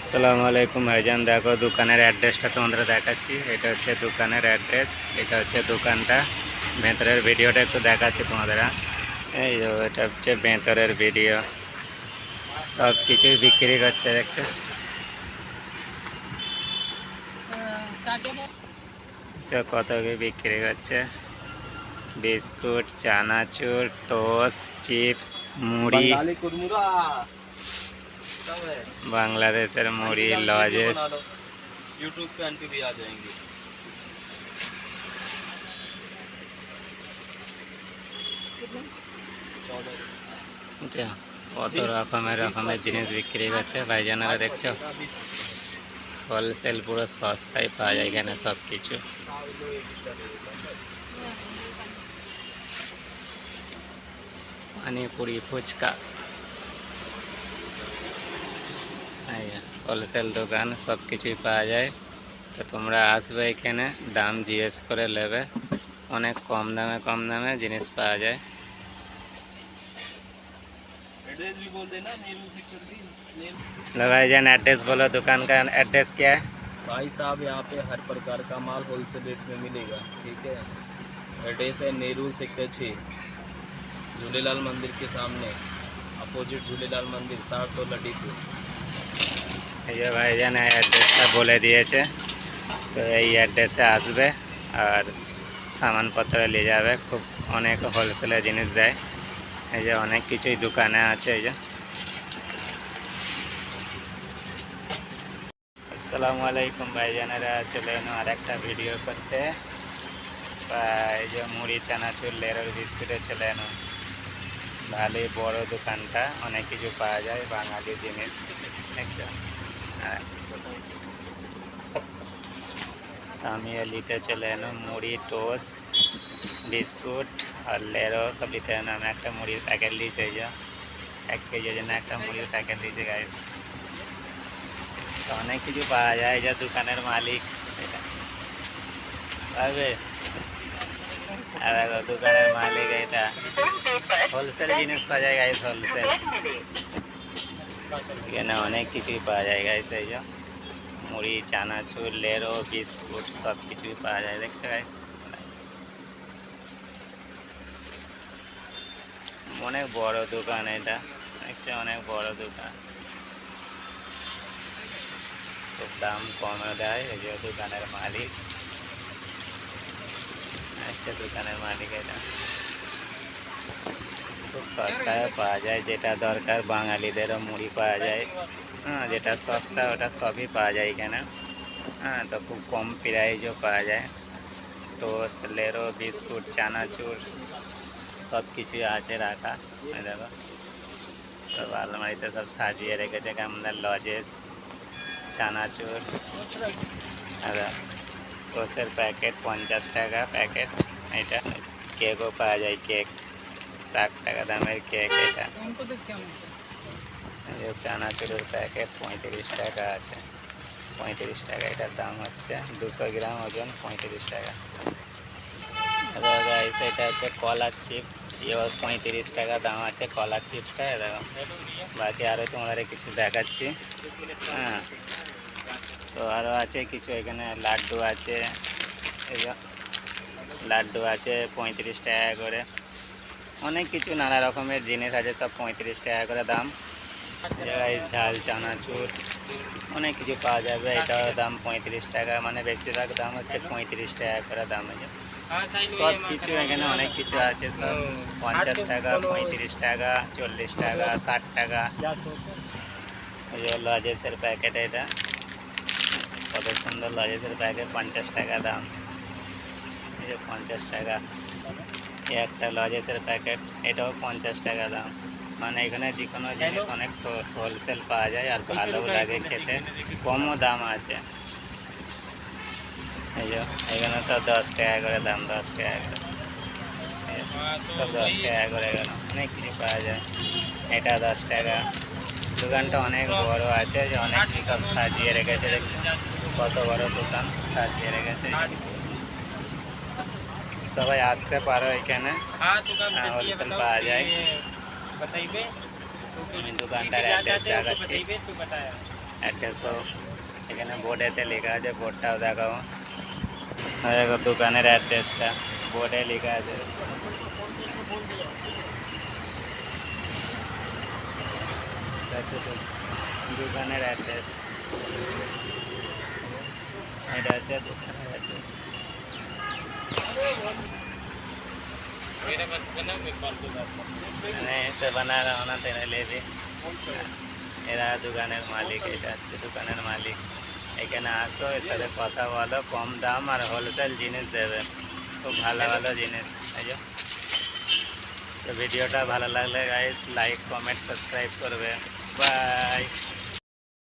আসসালামু আলাইকুম ভাইজান, দেখো দোকানের অ্যাড্রেসটা তোমাদের দেখাচ্ছি। এটা হচ্ছে দোকানের অ্যাড্রেস, এটা হচ্ছে দোকানটা। ভেতরের ভিডিওটা একটু দেখাচ্ছি তোমাদের। এই যে এটা হচ্ছে ভেতরের ভিডিও, সব কিছুই বিক্রি করছে দেখছো। তো কত কি বিক্রি করছে, বিস্কুট, চানাচুর, টোস্ট, চিপস, মুড়ি, বাংলাদেশের মুড়ি, লজেস। यूट्यूब पे आंटी भी आ जाएंगी। কত রকমের রকমের জিনিস বিক্রি করছে ভাইজানেরা, দেখছো। হোলসেল পুরো সস্তায় পাওয়া যায় এখানে সব কিছু। পানিপুরি, ফুচকা, হোলসেল দোকান, সব কিছুই পাওয়া যায়। তো তোমরা আসবে এখানে, দাম জিজ্ঞেস করে নেবে, অনেক কম দামে জিনিস পাওয়া যায়। एड्रेस भी बोल देना, नेहरू सेक्टर भी नेहरू। लो भाईजान, एड्रेस बोलो, दुकान का एड्रेस क्या है? भाई साहब यहाँ पे हर प्रकार का माल होलसेल रेट में मिलेगा, ठीक है। एड्रेस है नेहरू सेक्टर 6, झूलेलाल मंदिर के सामने, अपोजिट झूलेलाल मंदिर, 716 डिपो। এই যে ভাইজান অ্যাড্রেসটা বলে দিয়েছে, তো এই অ্যাড্রেসে আসবে আর সামানপত্র নিয়ে যাবে। খুব অনেক হোলসেলের জিনিস দেয়। এই যে অনেক কিছুই দোকানে আছে। এই যে আসসালামু আলাইকুম ভাইজানেরা, চলে এলো আর একটা ভিডিও করতে। এই যে মুড়ি, চানাচুর, লেরোর বিস্কুটে চলে এলো। ভালোই বড় দোকানটা, অনেক কিছু পাওয়া যায় বাঙালি জিনিস, দেখছো। আমি নিতে চলে এলো মুড়ি, টোস্ট, বিস্কুট আর লেরো সব নিতে এলো। আমি একটা মুড়ির প্যাকেট দিয়েছি, এই যে 1 কেজির জন্য একটা মুড়ির প্যাকেট দিয়েছি গাইস। তো অনেক কিছু পাওয়া যায়। এই যে দোকানের মালিক এটা পাবে, আর দোকানের মালিক এটা। হোলসেল জিনিস পাওয়া যায় গাইস, হোলসেল। এখানে অনেক কিছুই পাওয়া যায় গাইস। এই যে মুড়ি, চানাচুর, লেরো, বিস্কুট সব কিছুই পাওয়া যায়, দেখছো গাইস। অনেক বড় দোকান এটা, দেখছো, অনেক বড় দোকান। খুব দাম কমে দেয়। এই যে দোকানের মালিক, একটা দোকানের মালিক এটা। খুব সস্তায় পাওয়া যায়, যেটা দরকার বাঙালিদেরও মুড়ি পাওয়া যায়। হ্যাঁ, যেটা সস্তা ওটা সবই পাওয়া যায় এখানে। হ্যাঁ, তো খুব কম প্রাইজও পাওয়া যায়। টোস্ট, লেরো, বিস্কুট, চানাচুর সব কিছুই আছে রাখা। দেখো সব আলমারিতে সব সাজিয়ে রেখেছে, কেমন লজেস, চানাচুর। আর টোস্টের প্যাকেট 50 টাকা প্যাকেট। এটা কেকও পাওয়া যায়, কেক 60 টাকা দামের কেক এটা। চানাচুরের প্যাকেট 35 টাকা আছে, 35 টাকা এটার দাম হচ্ছে। 200 গ্রাম ওজন, 35 টাকা। এটা হচ্ছে কলার চিপস, এবার 35 টাকা দাম আছে কলার চিপসটা। দেখো বাকি আরও তোমাদের কিছু দেখাচ্ছি। হ্যাঁ, তো আরও আছে কিছু, এখানে লাড্ডু আছে। এই যে লাড্ডু আছে 35 টাকা করে। অনেক কিছু নানা রকমের জিনিস আছে, সব 35 টাকা করে দাম। ঝাল, চানাচুর অনেক কিছু পাওয়া যাবে। এটার দাম 35 টাকা, মানে বেশিরভাগ দাম হচ্ছে 35 টাকা করে দাম আছে। সব কিছু এখানে অনেক কিছু আছে, সব 50 টাকা, 35 টাকা, 40 টাকা, 60 টাকা। এই যে লজেসের প্যাকেট, এটা কত সুন্দর লজেসের প্যাকেট, 50 টাকা দাম। এই যে 50 টাকা একটা লজেসের প্যাকেট, এটাও 50 টাকা দাম। মানে এখানে যে কোনো জিনিস অনেক হোলসেল পাওয়া যায়, আর ভালোও লাগে খেতে, কমও দাম আছে। এই যে এখানে সব 10 টাকা করে দাম, 10 টাকা করে, সব 10 টাকা করে। এখানে অনেক কিছু পাওয়া যায়। এটা 10 টাকা। দোকানটা অনেক বড় আছে, যে অনেক কিছু সব সাজিয়ে রেখেছে। কত বড় দোকান সাজিয়ে রেখেছে। সবাই আসতে পারো এখানে, হোলসেল পাওয়া যায়। আমি দোকানটার অ্যাড্রেস দেখাচ্ছি। অ্যাড্রেসও এখানে বোর্ডেতে লেখা আছে, বোর্ডটাও দেখাবো। দেখো দোকানের অ্যাড্রেসটা বোর্ডে লেখা আছে। দোকানের অ্যাড্রেস, এটা হচ্ছে দোকানের অ্যাড্রেস। এসে বানা रहा हूँ ना तेरे लिए भी। এরা দোকানের মালিক, এটা হচ্ছে দোকানের মালিক। এখানে আসো, এর সাথে কথা বলো, কম দাম আর হোলসেল জিনিস দেবে, খুব ভালো ভালো জিনিস। এই যে তো ভিডিওটা ভালো লাগলে গাইস লাইক কমেন্ট সাবস্ক্রাইব করবে। বাই।